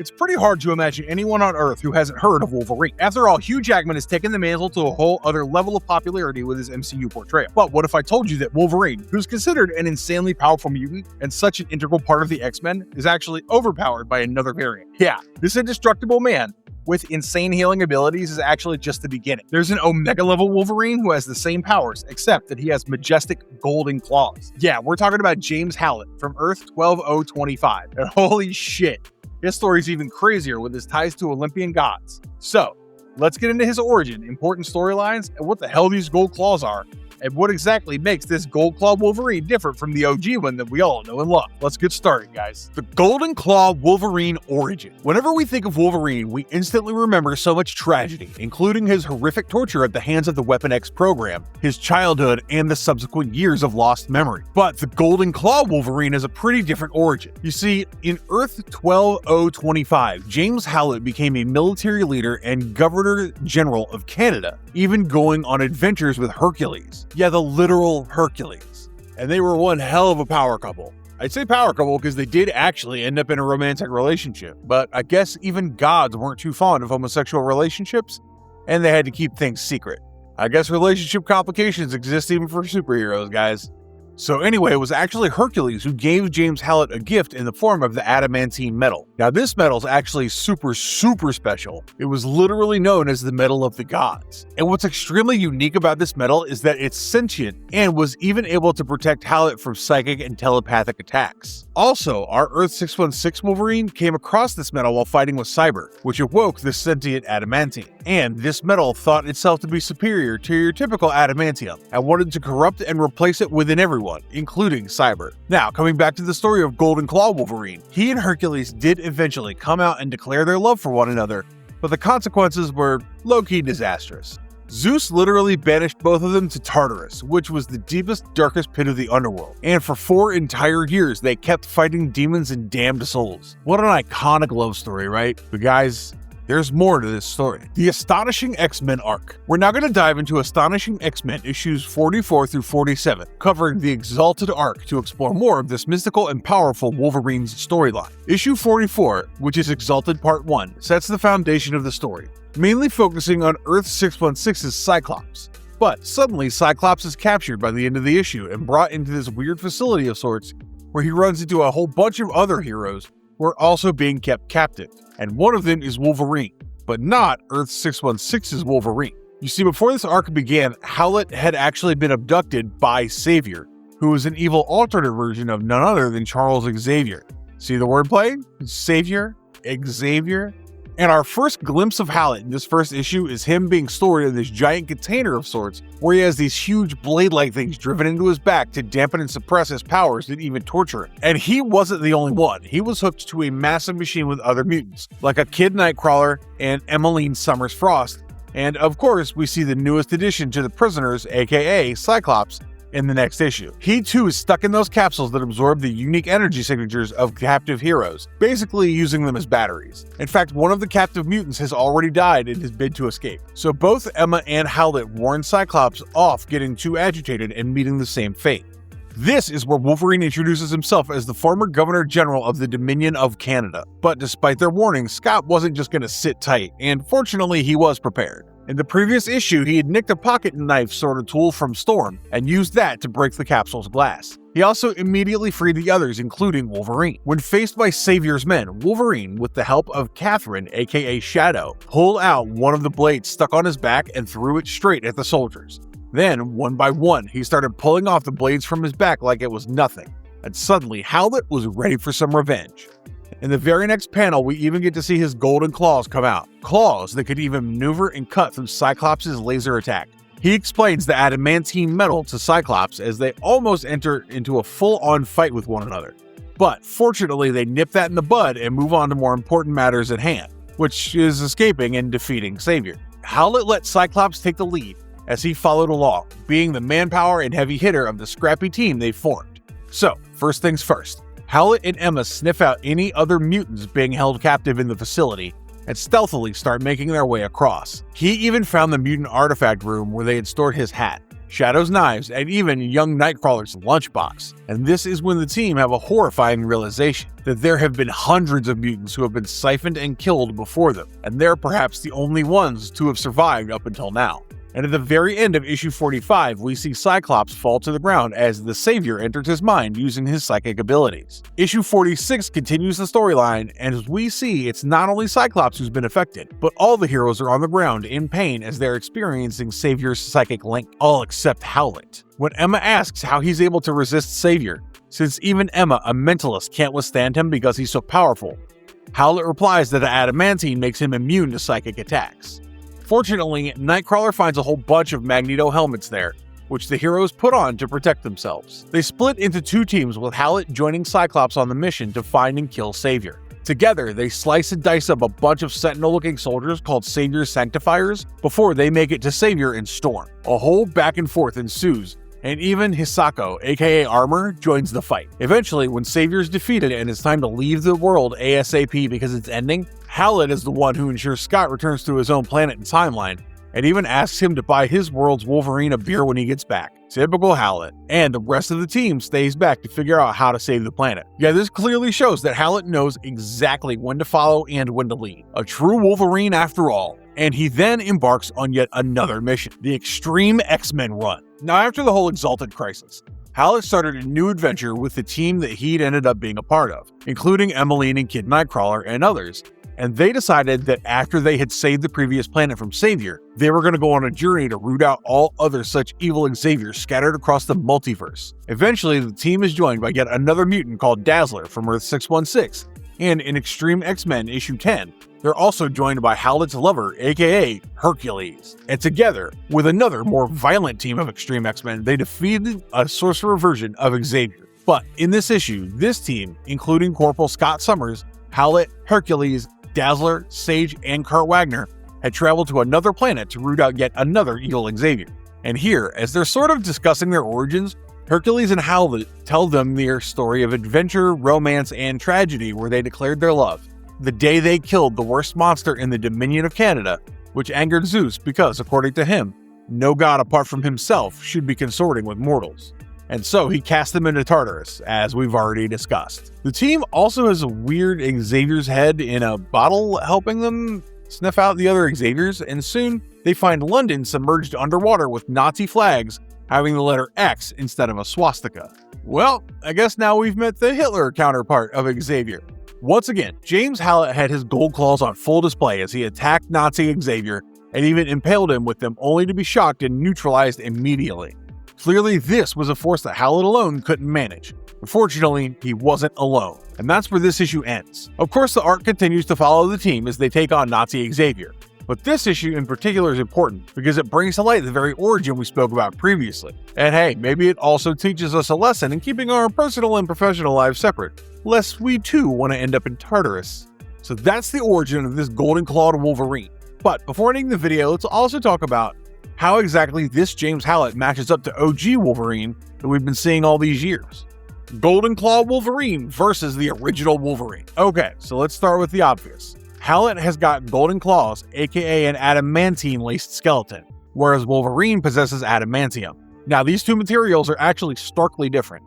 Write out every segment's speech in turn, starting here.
It's pretty hard to imagine anyone on Earth who hasn't heard of Wolverine. After all, Hugh Jackman has taken the mantle to a whole other level of popularity with his MCU portrayal. But what if I told you that Wolverine, who's considered an insanely powerful mutant and such an integral part of the X-Men, is actually overpowered by another variant? Yeah, this indestructible man with insane healing abilities is actually just the beginning. There's an Omega level Wolverine who has the same powers, except that he has majestic golden claws. Yeah, we're talking about James Howlett from Earth 12025. And holy shit, his story's even crazier with his ties to Olympian Gods. So, let's get into his origin, important storylines, and what the hell these gold claws are, and what exactly makes this Gold Claw Wolverine different from the OG one that we all know and love. Let's get started, guys. The Golden Claw Wolverine origin. Whenever we think of Wolverine, we instantly remember so much tragedy, including his horrific torture at the hands of the Weapon X program, his childhood, and the subsequent years of lost memory. But the Golden Claw Wolverine is a pretty different origin. You see, in Earth 12025, James Howlett became a military leader and Governor General of Canada, even going on adventures with Hercules. Yeah, the literal Hercules. And they were one hell of a power couple. I'd say power couple because they did actually end up in a romantic relationship, but I guess even gods weren't too fond of homosexual relationships, and they had to keep things secret. I guess relationship complications exist even for superheroes, guys. So anyway, it was actually Hercules who gave James Howlett a gift in the form of the adamantine metal. Now this metal is actually super special. It was literally known as the metal of the gods. And what's extremely unique about this metal is that it's sentient and was even able to protect Howlett from psychic and telepathic attacks. Also, our Earth 616 Wolverine came across this metal while fighting with Cyber, which awoke the sentient adamantine. And this metal thought itself to be superior to your typical adamantium and wanted to corrupt and replace it within everyone, including Cyber. Now, coming back to the story of Golden Claw Wolverine, he and Hercules did eventually come out and declare their love for one another, but the consequences were low-key disastrous. Zeus literally banished both of them to Tartarus, which was the deepest, darkest pit of the underworld, and for 4 entire years they kept fighting demons and damned souls. What an iconic love story, right? But guys, there's more to this story. The Astonishing X-Men arc. We're now going to dive into Astonishing X-Men issues 44 through 47, covering the Exalted arc to explore more of this mystical and powerful Wolverine's storyline. Issue 44, which is Exalted Part 1, sets the foundation of the story, mainly focusing on Earth 616's Cyclops. But suddenly, Cyclops is captured by the end of the issue and brought into this weird facility of sorts where he runs into a whole bunch of other heroes who are also being kept captive. And one of them is Wolverine, but not Earth 616's Wolverine. You see, before this arc began, Howlett had actually been abducted by Savior, who was an evil alternate version of none other than Charles Xavier. See the wordplay? Savior, Xavier. And our first glimpse of Howlett in this first issue is him being stored in this giant container of sorts, where he has these huge blade-like things driven into his back to dampen and suppress his powers and even torture him. And he wasn't the only one. He was hooked to a massive machine with other mutants, like a Kid Nightcrawler and Emmeline Summers Frost. And of course, we see the newest addition to the prisoners, aka Cyclops, in the next issue. He too is stuck in those capsules that absorb the unique energy signatures of captive heroes, basically using them as batteries. In fact, one of the captive mutants has already died in his bid to escape. So both Emma and Howlett warn Cyclops off getting too agitated and meeting the same fate. This is where Wolverine introduces himself as the former Governor General of the Dominion of Canada. But despite their warnings, Scott wasn't just going to sit tight, and fortunately he was prepared. In the previous issue, he had nicked a pocket knife sort of tool from Storm and used that to break the capsule's glass. He also immediately freed the others, including Wolverine. When faced by Savior's men, Wolverine, with the help of Catherine, aka Shadow, pulled out one of the blades stuck on his back and threw it straight at the soldiers. Then, one by one, he started pulling off the blades from his back like it was nothing. And suddenly, Howlett was ready for some revenge. In the very next panel, we even get to see his golden claws come out. Claws that could even maneuver and cut through Cyclops' laser attack. He explains the adamantine metal to Cyclops as they almost enter into a full-on fight with one another. But fortunately, they nip that in the bud and move on to more important matters at hand, which is escaping and defeating Savior. Howlett let Cyclops take the lead as he followed along, being the manpower and heavy hitter of the scrappy team they formed. So, first things first. Howlett and Emma sniff out any other mutants being held captive in the facility and stealthily start making their way across. He even found the mutant artifact room where they had stored his hat. Shadow's knives, and even young Nightcrawler's lunchbox. And this is when the team have a horrifying realization that there have been hundreds of mutants who have been siphoned and killed before them, and they're perhaps the only ones to have survived up until now. And at the very end of issue 45, we see Cyclops fall to the ground as the Savior enters his mind using his psychic abilities. Issue 46 continues the storyline, and as we see, it's not only Cyclops who's been affected, but all the heroes are on the ground in pain as they're experiencing Savior's psychic link, all except Howlett. When Emma asks how he's able to resist Savior, since even Emma, a mentalist, can't withstand him because he's so powerful, Howlett replies that the adamantine makes him immune to psychic attacks. Fortunately, Nightcrawler finds a whole bunch of Magneto helmets there, which the heroes put on to protect themselves. They split into two teams, with Howlett joining Cyclops on the mission to find and kill Savior. Together, they slice and dice up a bunch of Sentinel-looking soldiers called Savior's Sanctifiers before they make it to Savior and Storm. A whole back and forth ensues, and even Hisako, aka Armor, joins the fight. Eventually, when Savior's defeated and it's time to leave the world ASAP because it's ending, Howlett is the one who ensures Scott returns to his own planet and timeline, and even asks him to buy his world's Wolverine a beer when he gets back. Typical Howlett. And the rest of the team stays back to figure out how to save the planet. Yeah, this clearly shows that Howlett knows exactly when to follow and when to lead. A true Wolverine after all. And he then embarks on yet another mission, the Extreme X-Men run. Now, after the whole Exalted crisis, Howlett started a new adventure with the team that he'd ended up being a part of, including Emmeline and Kid Nightcrawler and others, and they decided that after they had saved the previous planet from Savior, they were going to go on a journey to root out all other such evil Xaviers scattered across the multiverse. Eventually, the team is joined by yet another mutant called Dazzler from Earth 616, and in Extreme X-Men issue 10, they're also joined by Howlett's lover, aka Hercules. And together, with another more violent team of Extreme X-Men, they defeated a sorcerer version of Xavier. But in this issue, this team, including Corporal Scott Summers, Howlett, Hercules, Dazzler, Sage, and Kurt Wagner, had traveled to another planet to root out yet another evil Xavier. And here, as they're sort of discussing their origins, Hercules and Howlett tell them their story of adventure, romance, and tragedy where they declared their love. The day they killed the worst monster in the Dominion of Canada, which angered Zeus because, according to him, no god apart from himself should be consorting with mortals. And so he cast them into Tartarus, as we've already discussed. The team also has a weird Xavier's head in a bottle helping them sniff out the other Xaviers, and soon they find London submerged underwater with Nazi flags having the letter X instead of a swastika. Well, I guess now we've met the Hitler counterpart of Xavier. Once again, James Howlett had his gold claws on full display as he attacked Nazi Xavier and even impaled him with them, only to be shocked and neutralized immediately. Clearly, this was a force that Howlett alone couldn't manage. Unfortunately, he wasn't alone, and that's where this issue ends. Of course, the arc continues to follow the team as they take on Nazi Xavier, but this issue in particular is important because it brings to light the very origin we spoke about previously. And hey, maybe it also teaches us a lesson in keeping our personal and professional lives separate, lest we too want to end up in Tartarus. So that's the origin of this golden clawed Wolverine. But before ending the video, let's also talk about how exactly this James Howlett matches up to OG Wolverine that we've been seeing all these years. Golden Claw Wolverine versus the original Wolverine. Okay, so let's start with the obvious. Howlett has got golden claws, aka an adamantine-laced skeleton, whereas Wolverine possesses adamantium. Now, these two materials are actually starkly different.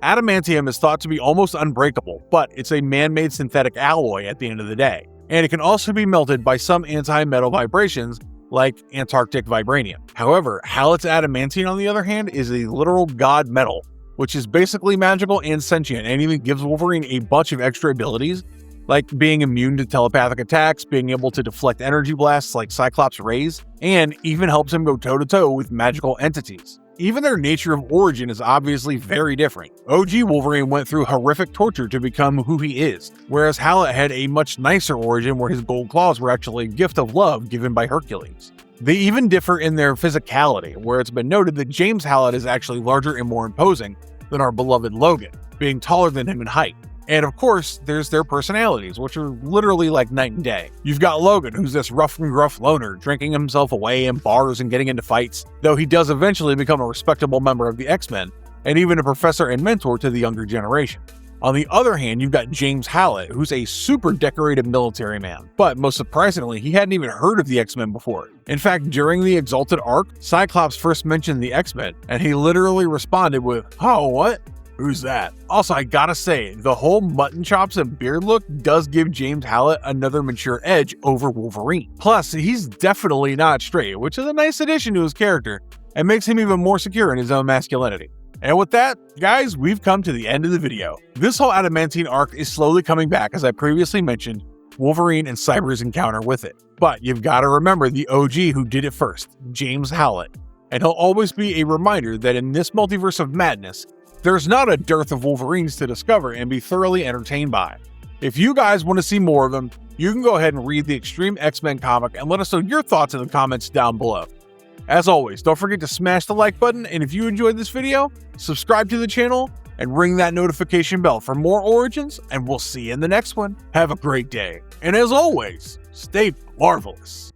Adamantium is thought to be almost unbreakable, but it's a man-made synthetic alloy at the end of the day, and it can also be melted by some anti-metal vibrations like Antarctic vibranium. However, Howlett's adamantine, on the other hand, is a literal god metal, which is basically magical and sentient, and even gives Wolverine a bunch of extra abilities, like being immune to telepathic attacks, being able to deflect energy blasts like Cyclops' rays, and even helps him go toe-to-toe with magical entities. Even their nature of origin is obviously very different. OG Wolverine went through horrific torture to become who he is, whereas Howlett had a much nicer origin where his gold claws were actually a gift of love given by Hercules. They even differ in their physicality, where it's been noted that James Howlett is actually larger and more imposing than our beloved Logan, being taller than him in height. And of course, there's their personalities, which are literally like night and day. You've got Logan, who's this rough and gruff loner, drinking himself away in bars and getting into fights, though he does eventually become a respectable member of the X-Men, and even a professor and mentor to the younger generation. On the other hand, you've got James Howlett, who's a super decorated military man. But most surprisingly, he hadn't even heard of the X-Men before. In fact, during the Exalted arc, Cyclops first mentioned the X-Men, and he literally responded with, "Oh, what? Who's that?" Also, I gotta say, the whole mutton chops and beard look does give James Howlett another mature edge over Wolverine. Plus, he's definitely not straight, which is a nice addition to his character, and makes him even more secure in his own masculinity. And with that, guys, we've come to the end of the video. This whole Adamantine arc is slowly coming back, as I previously mentioned, Wolverine and Cyber's encounter with it. But you've got to remember the OG who did it first, James Howlett. And he'll always be a reminder that in this multiverse of madness, there's not a dearth of Wolverines to discover and be thoroughly entertained by. If you guys want to see more of them, you can go ahead and read the Extreme X-Men comic and let us know your thoughts in the comments down below. As always, don't forget to smash the like button, and if you enjoyed this video, subscribe to the channel and ring that notification bell for more origins, and we'll see you in the next one. Have a great day, and as always, stay marvelous.